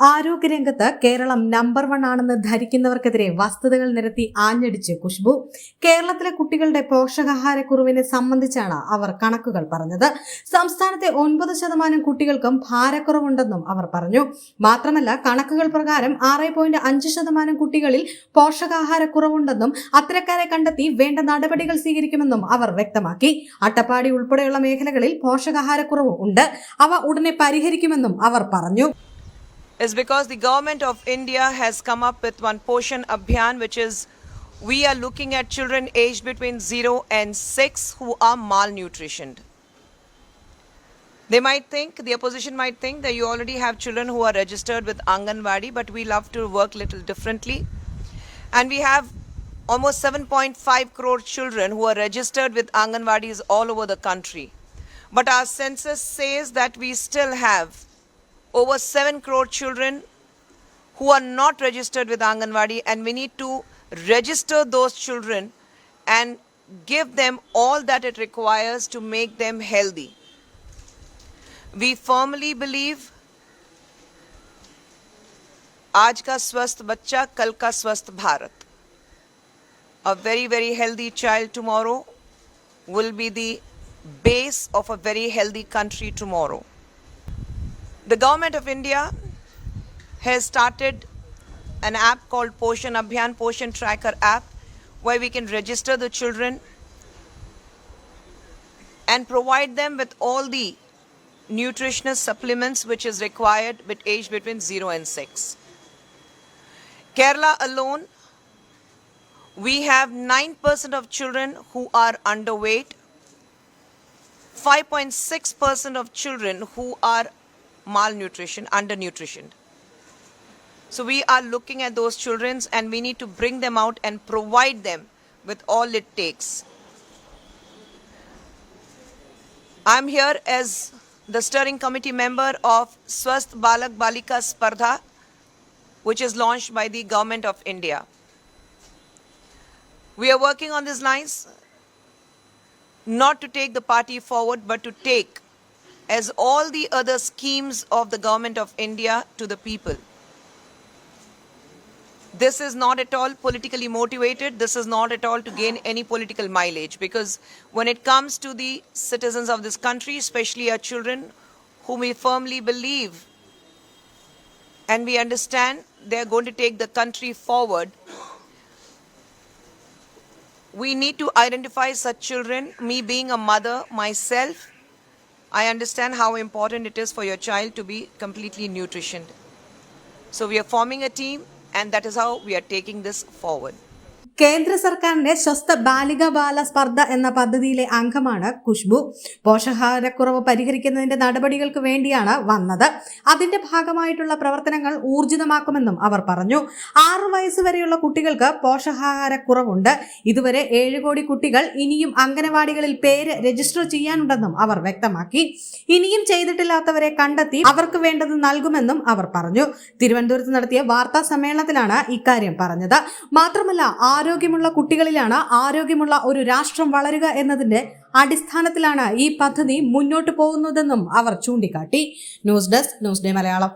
ആരോഗ്യരംഗത്ത് കേരളം നമ്പർ 1 ആണെന്ന് ധരിക്കുന്നവർക്കെതിരെ വസ്തുതകൾ നിരത്തി ആഞ്ഞടിച്ച് ഖുശ്ബു. കേരളത്തിലെ കുട്ടികളുടെ പോഷകാഹാരക്കുറവിനെ സംബന്ധിച്ചാണ് അവർ കണക്കുകൾ പറഞ്ഞത്. സംസ്ഥാനത്തെ 9% കുട്ടികൾക്കും ഭാരക്കുറവുണ്ടെന്നും അവർ പറഞ്ഞു. മാത്രമല്ല, കണക്കുകൾ പ്രകാരം 6.5% കുട്ടികളിൽ പോഷകാഹാരക്കുറവുണ്ടെന്നും അത്തരക്കാരെ കണ്ടെത്തി വേണ്ട നടപടികൾ സ്വീകരിക്കുമെന്നും അവർ വ്യക്തമാക്കി. അട്ടപ്പാടി ഉൾപ്പെടെയുള്ള മേഖലകളിൽ പോഷകാഹാരക്കുറവ് ഉണ്ട്. അവ ഉടനെ പരിഹരിക്കുമെന്നും അവർ പറഞ്ഞു. Is because the government of India has come up with one Poshan Abhiyan, which is we are looking at children aged between 0 and 6 who are malnutritioned. They might think, the opposition might think that you already have children who are registered with Anganwadi, but we love to work little differently. And we have almost 7.5 crore children who are registered with Anganwadis all over the country. But our census says that we still have over 7 crore children who are not registered with Anganwadi, and we need to register those children and give them all that it requires to make them healthy. We firmly believe आज का स्वस्थ बच्चा कल का स्वस्थ Bharat. A very, very healthy child tomorrow will be the base of a very healthy country tomorrow. The government of India has started an app called Poshan Abhiyan, Poshan Tracker app, where we can register the children and provide them with all the nutritional supplements which is required with age between 0 and 6. Kerala alone, we have 9% of children who are underweight, 5.6% of children who are undernutritioned. So we are looking at those children and we need to bring them out and provide them with all it takes. I'm here as the steering committee member of Swasth Balak Balika Spardha, which is launched by the government of India. We are working on these lines not to take the party forward, but to take as all the other schemes of the government of India to the people. This is not at all politically motivated. This is not at all to gain any political mileage, because when it comes to the citizens of this country, especially our children, whom we firmly believe and we understand they are going to take the country forward, we need to identify such children. Me being a mother myself, I understand how important it is for your child to be completely nutritioned. So we are forming a team, and that is how we are taking this forward. കേന്ദ്ര സർക്കാരിന്റെ സ്വസ്ഥ ബാലിക ബാല സ്പർദ്ധ എന്ന പദ്ധതിയിലെ അംഗമാണ് ഖുശ്ബു. പോഷകാഹാരക്കുറവ് പരിഹരിക്കുന്നതിന്റെ നടപടികൾക്ക് വേണ്ടിയാണ് വന്നത്. അതിന്റെ ഭാഗമായിട്ടുള്ള പ്രവർത്തനങ്ങൾ ഊർജിതമാക്കുമെന്നും അവർ പറഞ്ഞു. 6 വയസ്സ് വരെയുള്ള കുട്ടികൾക്ക് പോഷകാഹാരക്കുറവുണ്ട്. ഇതുവരെ 7 കോടി കുട്ടികൾ ഇനിയും അംഗനവാടികളിൽ പേര് രജിസ്റ്റർ ചെയ്യാനുണ്ടെന്നും അവർ വ്യക്തമാക്കി. ഇനിയും ചെയ്തിട്ടില്ലാത്തവരെ കണ്ടെത്തി അവർക്ക് വേണ്ടത് നൽകുമെന്നും അവർ പറഞ്ഞു. തിരുവനന്തപുരത്ത് നടത്തിയ വാർത്താ സമ്മേളനത്തിലാണ് ഇക്കാര്യം പറഞ്ഞത്. മാത്രമല്ല, ആരോഗ്യമുള്ള കുട്ടികളിലാണ് ആരോഗ്യമുള്ള ഒരു രാഷ്ട്രം വളരുക എന്നതിന്റെ അടിസ്ഥാനത്തിലാണ് ഈ പദ്ധതി മുന്നോട്ട് പോകുന്നതെന്നും അവർ ചൂണ്ടിക്കാട്ടി. News desk, news day Malayalam.